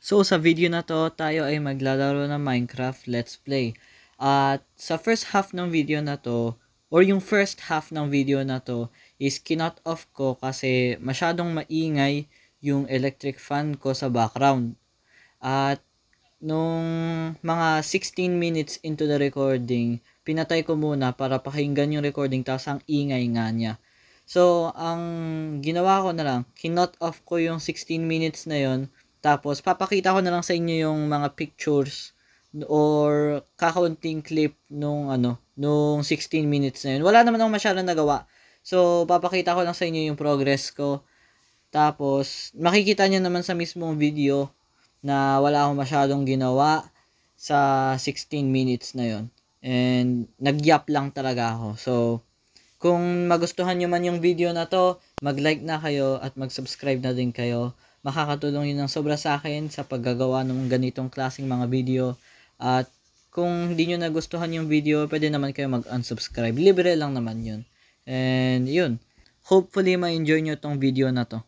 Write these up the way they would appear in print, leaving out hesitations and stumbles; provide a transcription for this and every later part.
So sa video na to, tayo ay maglalaro ng Minecraft Let's Play. At sa first half ng video na to, or yung first half ng video na to, is kinot off ko kasi masyadong maingay yung electric fan ko sa background. At nung mga 16 minutes into the recording, pinatay ko muna para pakinggan yung recording, tapos ang ingay nga niya. So, ang ginawa ko na lang, kinot off ko yung 16 minutes na yon. Tapos, papakita ko na lang sa inyo yung mga pictures or kakaunting clip nung nung 16 minutes na yun. Wala naman akong masyadong nagawa. So, papakita ko lang sa inyo yung progress ko. Tapos, makikita nyo naman sa mismong video na wala akong masyadong ginawa sa 16 minutes na yon. And, nagyap lang talaga ako. So, kung magustuhan nyo man yung video na to, mag-like na kayo at mag-subscribe na din kayo. Makakatulong yun ng sobra sa akin sa paggagawa ng ganitong klaseng mga video. At kung hindi nyo nagustuhan yung video, pwede naman kayo mag-unsubscribe. Libre lang naman yun. And yun, hopefully ma-enjoy nyo tong video na to.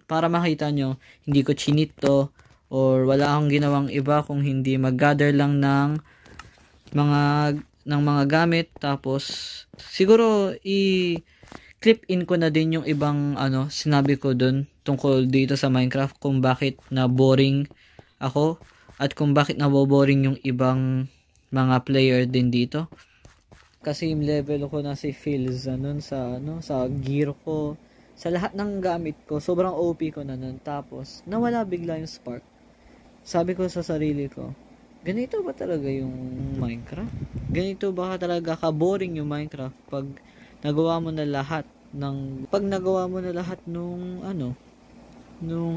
Para makita nyo, hindi ko chinit to or wala akong ginawang iba kung hindi mag-gather lang ng mga gamit. Tapos siguro i-clip in ko na din yung ibang sinabi ko dun tungkol dito sa Minecraft, kung bakit na boring ako at kung bakit naboboring yung ibang mga player din dito. Kasi yung level ko na si Phil's sa gear ko, sa lahat ng gamit ko, sobrang OP ko na nun. Tapos nawala bigla yung spark. Sabi ko sa sarili ko, ganito ba talaga yung Minecraft? Ganito ba talaga ka-boring yung Minecraft pag nagawa mo na lahat nung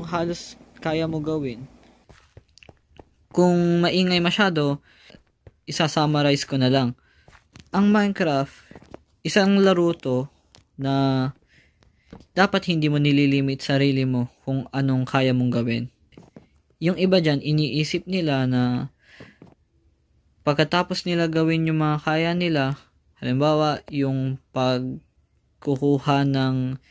halos kaya mo gawin? Kung maingay masyado, isa-summarize ko na lang. Ang Minecraft, isang laro to na dapat hindi mo nililimit sarili mo kung anong kaya mong gawin. Yung iba dyan, iniisip nila na pagkatapos nila gawin yung mga kaya nila, halimbawa yung pagkukuha ng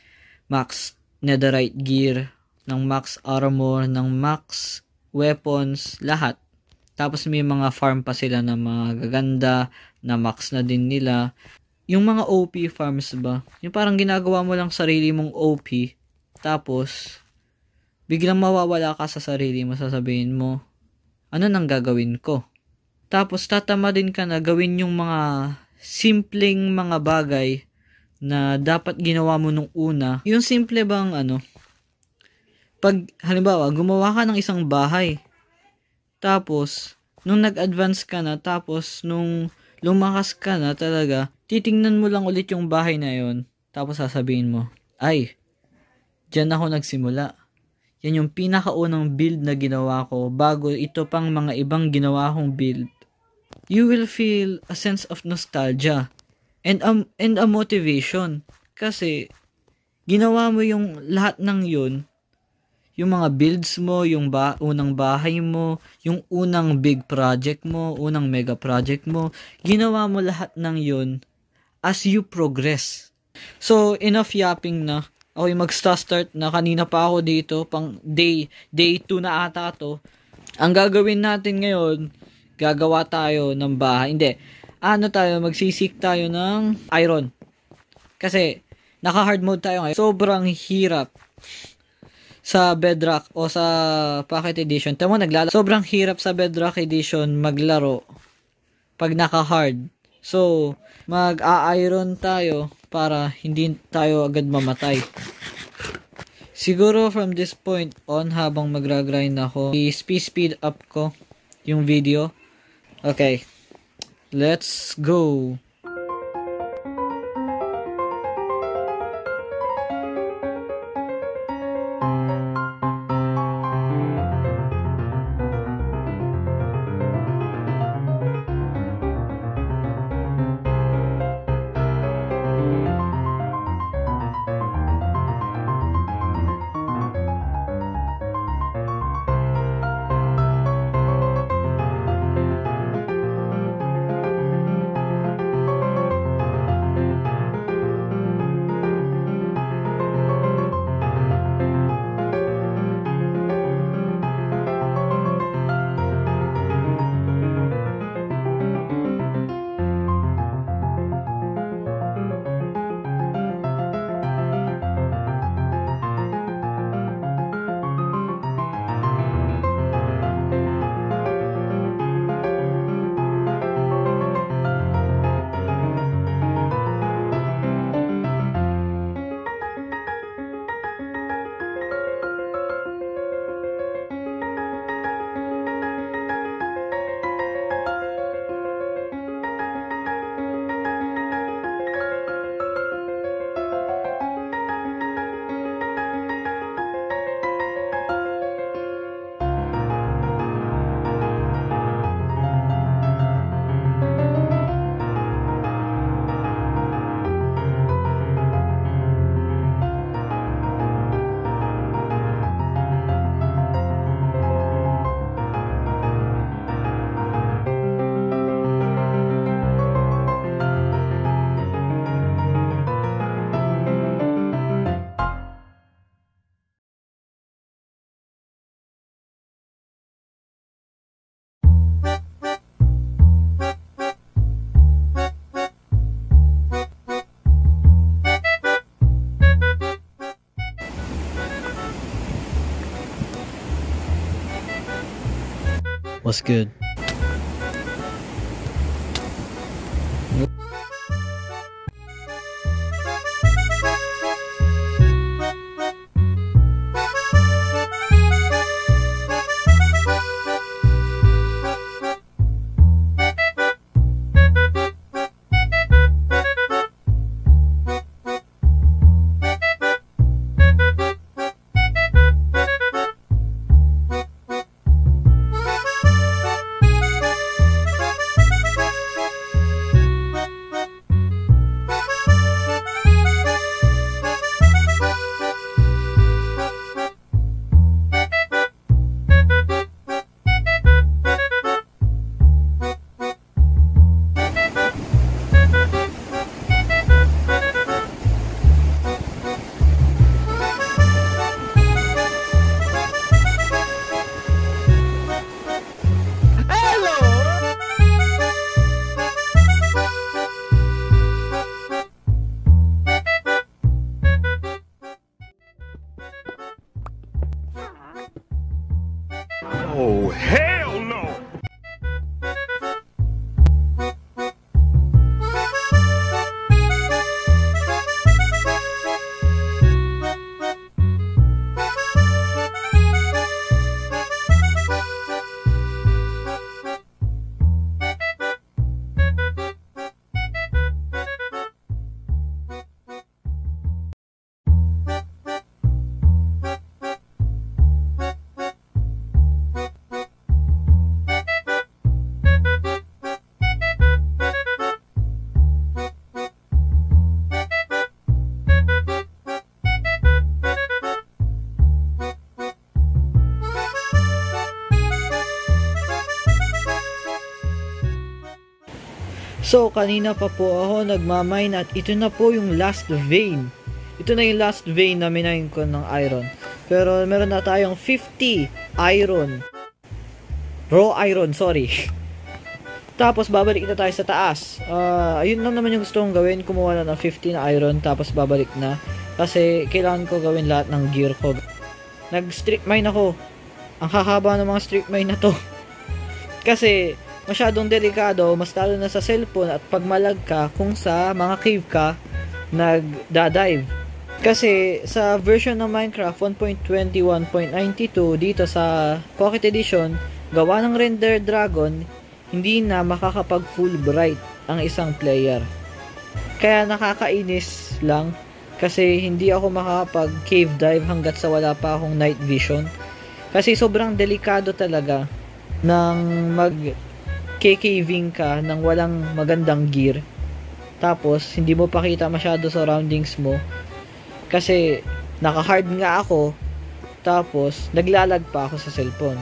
max netherite gear, ng max armor, ng max weapons, lahat. Tapos may mga farm pa sila na mga gaganda, na max na din nila. Yung mga OP farms ba, yung parang ginagawa mo lang sarili mong OP, tapos biglang mawawala ka sa sarili mo, sasabihin mo, ano nang gagawin ko? Tapos tatama din ka na gawin yung mga simpleng mga bagay na dapat ginawa mo nung una. Yung simple bang pag halimbawa gumawa ka ng isang bahay, tapos nung nag-advance ka na, tapos nung lumakas ka na talaga, titingnan mo lang ulit yung bahay na yon, tapos sasabihin mo, ay, dyan ako nagsimula. Yan yung pinakaunang build na ginawa ko bago ito pang mga ibang ginawa kong build. You will feel a sense of nostalgia and a motivation kasi ginawa mo yung lahat ng yun, yung mga builds mo, yung unang bahay mo, yung unang big project mo, unang mega project mo, ginawa mo lahat ng yun as you progress. So enough yapping na. Ako yung mag-start na, kanina pa ako dito, pang day 2 na ata to. Ang gagawin natin ngayon, gagawa tayo ng bahay. Hindi. Magsisik tayo ng iron. Kasi, naka-hard mode tayo ngayon. Sobrang hirap sa Bedrock o sa Pocket Edition. Sobrang hirap sa Bedrock Edition maglaro pag naka-hard. So, mag-a-iron tayo para hindi tayo agad mamatay. Siguro from this point on, habang magra-grind ako, i-speed up ko yung video. Okay, let's go. What's good? Oh, hell no! So, kanina pa po ako nagmamine at ito na po yung last vein. Ito na yung last vein na minayin ko ng iron. Pero meron na tayong 50 iron. Raw iron, sorry. Tapos babalik na tayo sa taas. Ayun lang naman yung gusto kong gawin. Kumuha na ng 50 na iron tapos babalik na. Kasi kailangan ko gawin lahat ng gear ko. Nag-strip mine ako. Ang hahaba ng mga strip mine na to. Kasi masyadong delikado, mas lalo na sa cellphone at pag malag ka kung sa mga cave ka nagda-dive. Kasi sa version ng Minecraft 1.21.92 dito sa Pocket Edition, gawa ng Render Dragon, hindi na makakapag full bright ang isang player. Kaya nakakainis lang kasi hindi ako makakapag cave dive hanggat sa wala pa akong night vision. Kasi sobrang delikado talaga ng caving ka ng walang magandang gear. Tapos hindi mo pakita masyado surroundings mo. Kasi naka-hard nga ako. Tapos naglalag pa ako sa cellphone.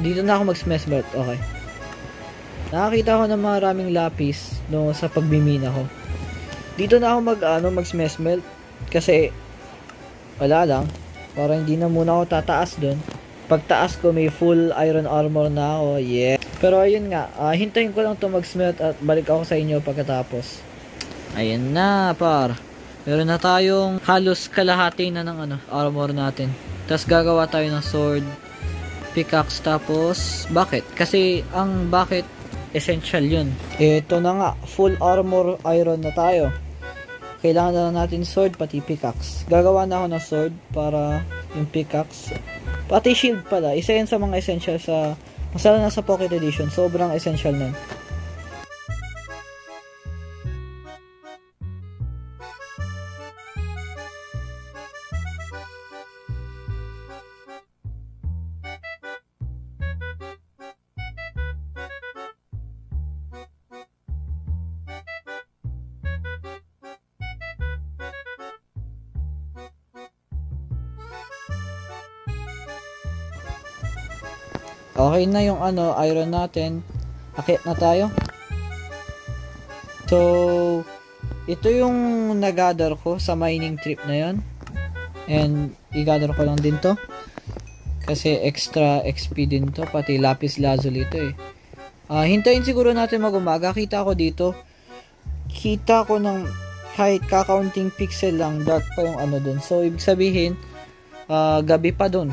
Dito na ako mag-smelt. Okay. Nakakita ko ng maraming lapis no sa pagmimina ko. Dito na ako mag-smelt kasi wala lang. Para hindi na muna ako tataas doon. Pagtaas ko may full iron armor na ako. Yeah. Pero ayun nga, hintayin ko lang to mag-smelt at balik ako sa inyo pagkatapos. Ayun na, par. Meron na tayong halos kalahati na ng armor natin. Tapos gagawa tayo ng sword, pickaxe, tapos bucket. Kasi ang bucket, essential yun. Ito na nga, full armor iron na tayo. Kailangan na lang natin sword, pati pickaxe. Gagawa na ako ng sword para yung pickaxe. Pati shield pala. Isa yan sa mga essential sa masala na sa Pocket Edition. Sobrang essential nun. Okay na yung iron natin. Akit na tayo. So, ito yung nagather ko sa mining trip na yon. And, i-gather ko lang din to. Kasi extra XP din to. Pati lapis lazuli ito eh. Hintayin siguro natin mag-umaga. Kita ko dito. Kita ko ng kahit kakaunting pixel lang. Dark pa yung dun. So, ibig sabihin, gabi pa dun.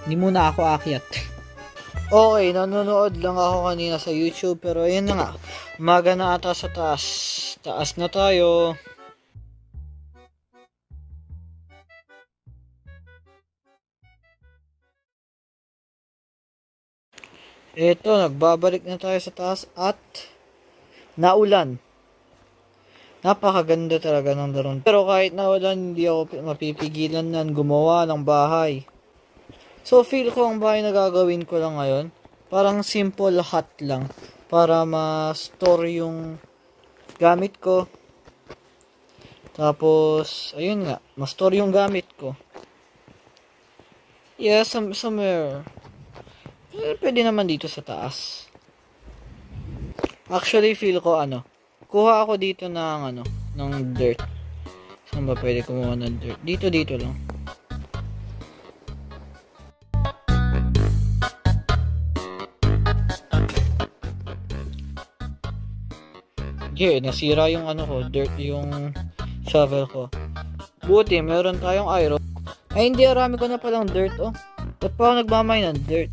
Hindi muna ako aakyat. Okay, nanonood lang ako kanina sa YouTube pero ayun na nga. Umaga na ata sa taas. Taas na tayo. Ito, nagbabalik na tayo sa taas at naulan. Napakaganda talaga ng daron. Pero kahit naulan, hindi ako mapipigilan nan gumawa ng bahay. So, feel ko ang bahay na gagawin ko lang ngayon, parang simple hut lang. Para ma-store yung gamit ko. Tapos, ayun nga, ma-store yung gamit ko. Yeah, somewhere. Pwede naman dito sa taas. Actually, feel ko kuha ako dito ng dirt. Saan ba pwede kumuha ng dirt? Dito lang. Nasira yung dirt, yung shovel ko. Buti, meron tayong iron. Ay, hindi, arami ko na palang dirt, oh. Ba't pa ako nagmamay ng dirt?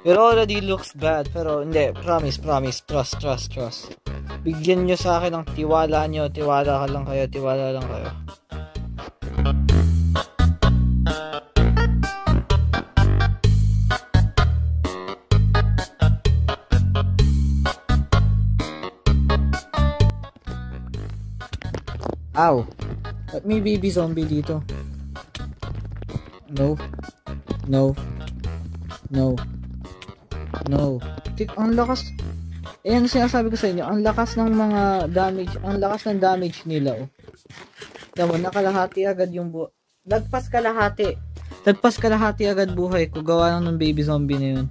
Pero already looks bad. Pero hindi, promise, trust. Bigyan nyo sa akin ng tiwala nyo. Tiwala lang kayo. Ow! Ba't may baby zombie dito? No. Ang lakas. Ayan sinasabi ko sa inyo, ang lakas ng mga damage, ang lakas ng damage nila, oh. Tama, nakalahati agad yung Lagpas kalahati agad buhay ko, gawa lang ng baby zombie na yun.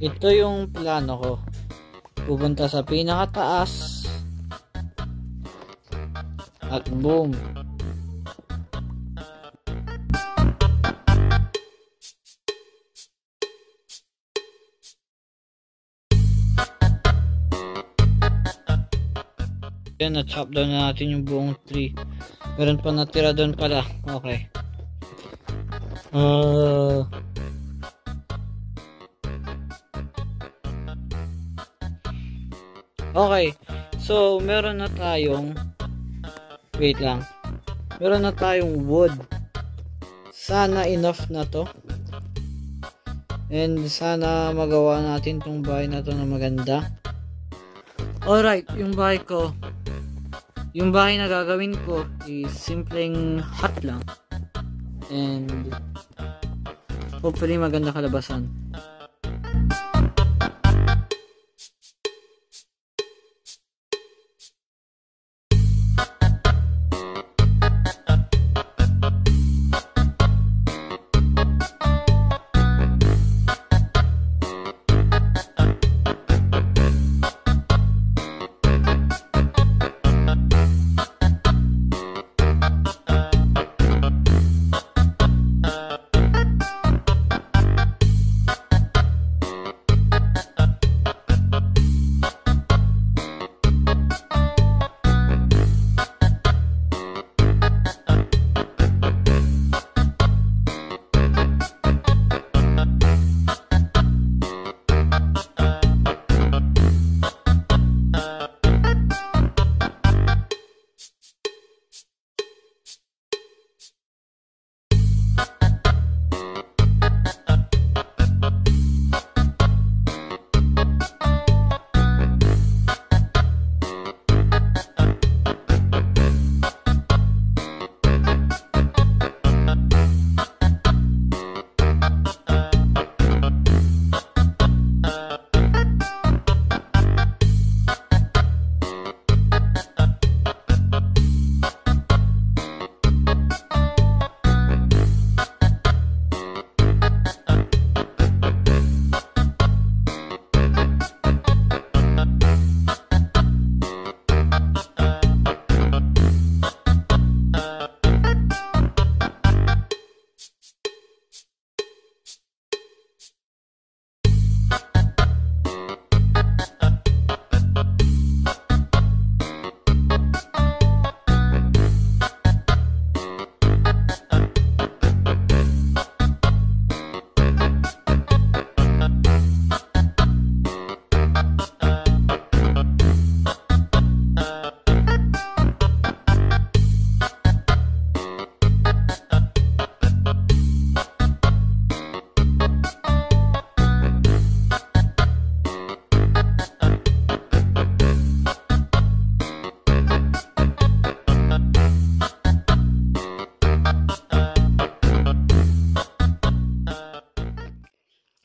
Ito yung plano ko. Pupunta sa pinakataas. At boom. Yan, na-chop down na natin yung buong tree. Meron pa natira doon pala. Okay. Okay, so meron na tayong wood. Sana enough na to. And sana magawa natin tong bahay na to na maganda. Alright, yung bahay na gagawin ko is simpleng hut lang. And hopefully maganda kalabasan.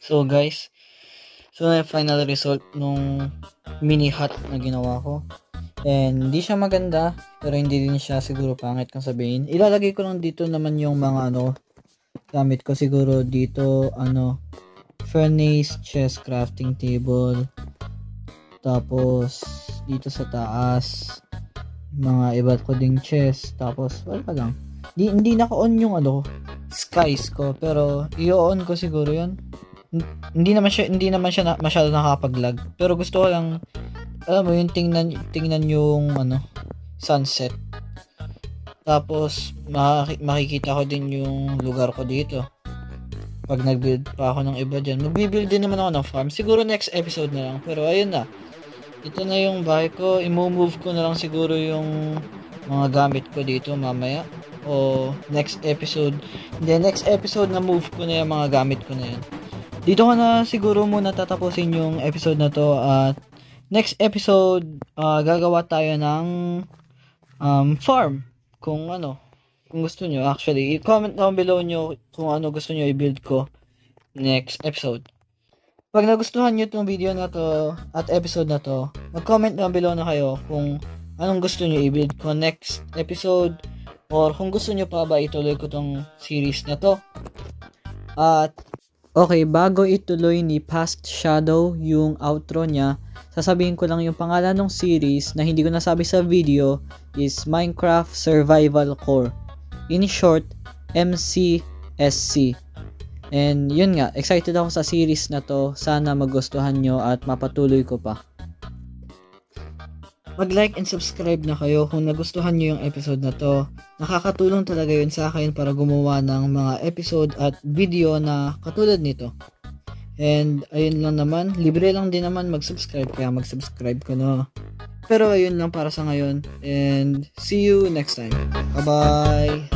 So guys, so na yung final result nung mini hut na ginawa ko. And hindi siya maganda, pero hindi din siya siguro pangit kung sabihin. Ilalagay ko lang dito naman yung mga gamit ko siguro dito, furnace, chest, crafting table. Tapos, dito sa taas, mga iba't ko ding chest. Tapos, wala lang. Hindi naka-on yung skies ko, pero i-on ko siguro yun. Hindi naman siya masyado nakakapag-lag. Pero gusto ko lang, alam mo yung tingnan yung sunset. Tapos makikita ko din yung lugar ko dito. Pag nag-build pa ako ng iba dyan, mag-build din naman ako ng farm. Siguro next episode na lang. Pero ayun na. Ito na yung bahay ko. I-move ko na lang siguro yung mga gamit ko dito mamaya. O next episode. Hindi, next episode na move ko na yung mga gamit ko na yan. Dito ko na siguro muna tatapusin yung episode na to. At next episode, gagawa tayo ng farm. Kung gusto nyo. Actually, i-comment down below nyo kung ano gusto nyo i-build ko next episode. Pag nagustuhan nyo itong video na to at episode na to, mag-comment down below na kayo kung anong gusto nyo i-build ko next episode, or kung gusto nyo pa ba ituloy ko tong series na to. At okay, bago ituloy ni Past Shadow yung outro niya, sasabihin ko lang yung pangalan ng series na hindi ko nasabi sa video is Minecraft Survival Core. In short, MCSC. And yun nga, excited ako sa series na to. Sana magustuhan nyo at mapatuloy ko pa. Mag-like and subscribe na kayo kung nagustuhan nyo yung episode na to. Nakakatulong talaga yun sa akin para gumawa ng mga episode at video na katulad nito. And ayun lang naman, libre lang din naman mag-subscribe, kaya mag-subscribe ko na. Pero ayun lang para sa ngayon, and see you next time. Bye-bye!